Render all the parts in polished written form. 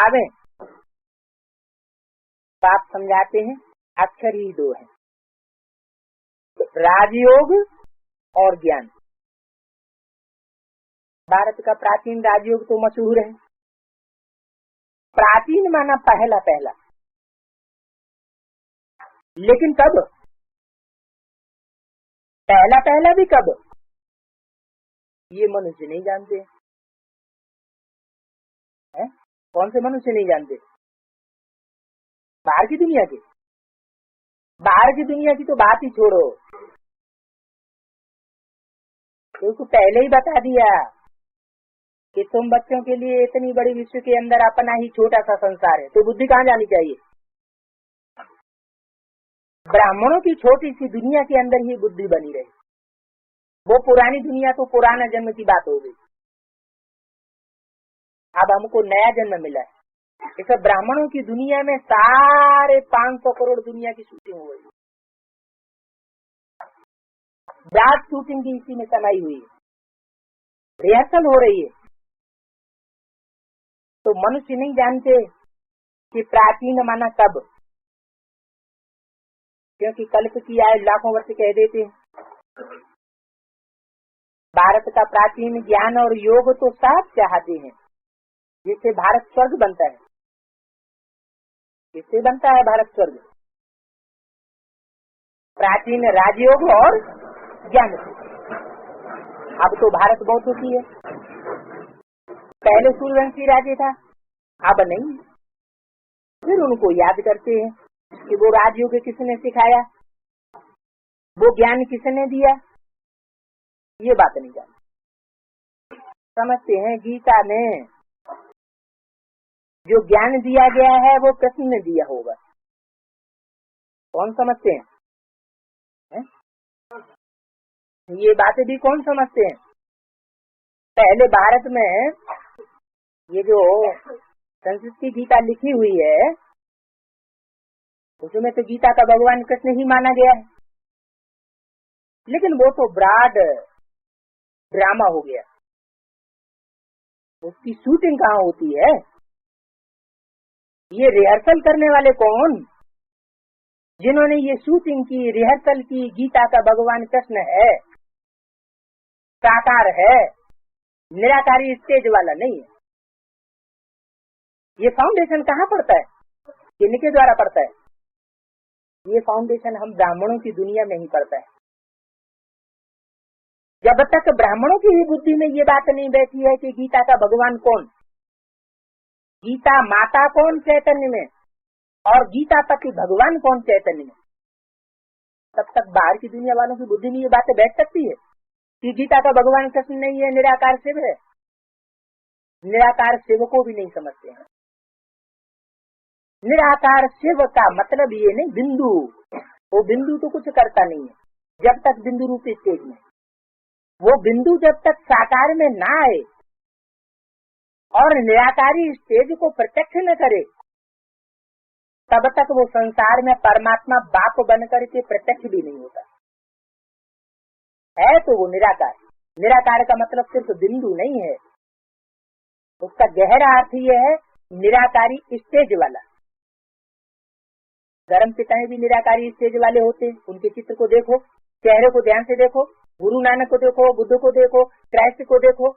आवे बाप समझाते हैं अक्षर ही दो है, राजयोग और ज्ञान। भारत का प्राचीन राजयोग तो मशहूर है। प्राचीन माना पहला पहला, लेकिन कब? पहला पहला भी कब, ये मनुष्य नहीं जानते हैं। कौन से मनुष्य नहीं जानते? बाहर की दुनिया के। बाहर की दुनिया की तो बात ही छोड़ो, तो पहले ही बता दिया कि तुम बच्चों के लिए इतनी बड़ी विश्व के अंदर अपना ही छोटा सा संसार है, तो बुद्धि कहाँ जानी चाहिए? ब्राह्मणों की छोटी सी दुनिया के अंदर ही बुद्धि बनी रही। वो पुरानी दुनिया तो पुराना जन्म की बात हो गई। अब हमको नया जन्म मिला है। इस ब्राह्मणों की दुनिया में सारे 500 करोड़ दुनिया की शूटिंग हो गई। ब्राड शूटिंग की इसी में समाई हुई है, रिहर्सल हो रही है। तो मनुष्य नहीं जानते कि प्राचीन माना कब, क्योंकि कल्प की आयु लाखों वर्ष कह देते हैं। भारत का प्राचीन ज्ञान और योग तो सब चाहते हैं, जिससे भारत स्वर्ग बनता है। किससे बनता है भारत स्वर्ग? प्राचीन राजयोग और ज्ञान से। अब तो भारत बहुत सुखी है। पहले सूर्यवंशी राजे था, अब नहीं। फिर उनको याद करते हैं कि वो राजयोग किसने सिखाया, वो ज्ञान किसने दिया, ये बात नहीं जानते। समझते हैं गीता में जो ज्ञान दिया गया है वो कृष्ण ने दिया होगा। कौन समझते हैं? ये बातें भी कौन समझते हैं? पहले भारत में ये जो संस्कृत की गीता लिखी हुई है, उसमें तो गीता का भगवान कृष्ण ही माना गया है। लेकिन वो तो ब्रॉड ड्रामा हो गया, उसकी शूटिंग कहाँ होती है? ये रिहर्सल करने वाले कौन? जिन्होंने ये शूटिंग की, रिहर्सल की, गीता का भगवान कृष्ण है, साकार है, निराकारी स्टेज वाला नहीं है। ये फाउंडेशन कहाँ पड़ता है? किनके द्वारा पड़ता है? ये फाउंडेशन हम ब्राह्मणों की दुनिया में ही पड़ता है। जब तक ब्राह्मणों की ही बुद्धि में ये बात नहीं बैठी है कि गीता का भगवान कौन, गीता माता कौन चैतन्य में, और गीता पति भगवान कौन चैतन्य में, तब तक बाहर की दुनिया वालों की बुद्धि में ये बातें बैठ सकती है कि गीता का भगवान कृष्ण नहीं है, निराकार शिव है। निराकार शिव को भी नहीं समझते हैं। निराकार शिव का मतलब ये नहीं बिंदु, वो बिंदु तो कुछ करता नहीं है जब तक बिंदु रूपी स्टेज में। वो बिंदु जब तक साकार में ना आए और निराकारी स्टेज को प्रत्यक्ष न करे, तब तक वो संसार में परमात्मा बाप बन करके प्रत्यक्ष भी नहीं होता है। तो वो निराकार, निराकार का मतलब सिर्फ बिंदु नहीं है, उसका गहरा अर्थ ये है निराकारी स्टेज वाला। धर्म पिताएं भी निराकारी स्टेज वाले होते हैं। उनके चित्र को देखो, चेहरे को ध्यान से देखो, गुरु नानक को देखो, बुद्ध को देखो, क्राइस्ट को देखो,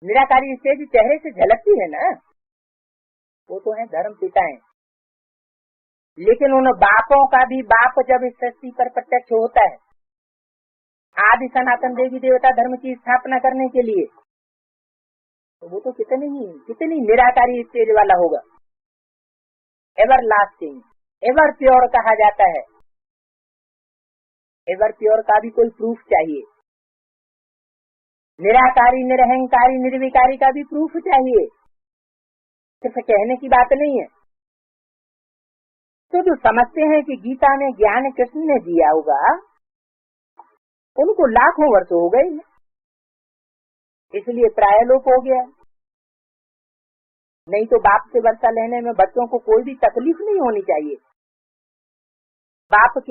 निराकारी स्टेज चेहरे से झलकती है ना। वो तो है धर्म पिताएं। लेकिन उन बापों का भी बाप जब इस सृष्टि पर प्रत्यक्ष होता है आदि सनातन देवी देवता धर्म की स्थापना करने के लिए, तो वो तो कितनी निराकारी स्टेज वाला होगा। एवर लास्टिंग, एवर प्योर कहा जाता है। एवर प्योर का भी कोई प्रूफ चाहिए। निराकारी, निरहंकारी, निर्विकारी का भी प्रूफ चाहिए, सिर्फ कहने की बात नहीं है। तो जो समझते हैं कि गीता में ज्ञान कृष्ण ने दिया होगा, उनको लाखों वर्ष हो गए, इसलिए प्रायलोप हो गया। नहीं तो बाप से वर्षा लेने में बच्चों को कोई भी तकलीफ नहीं होनी चाहिए। बाप की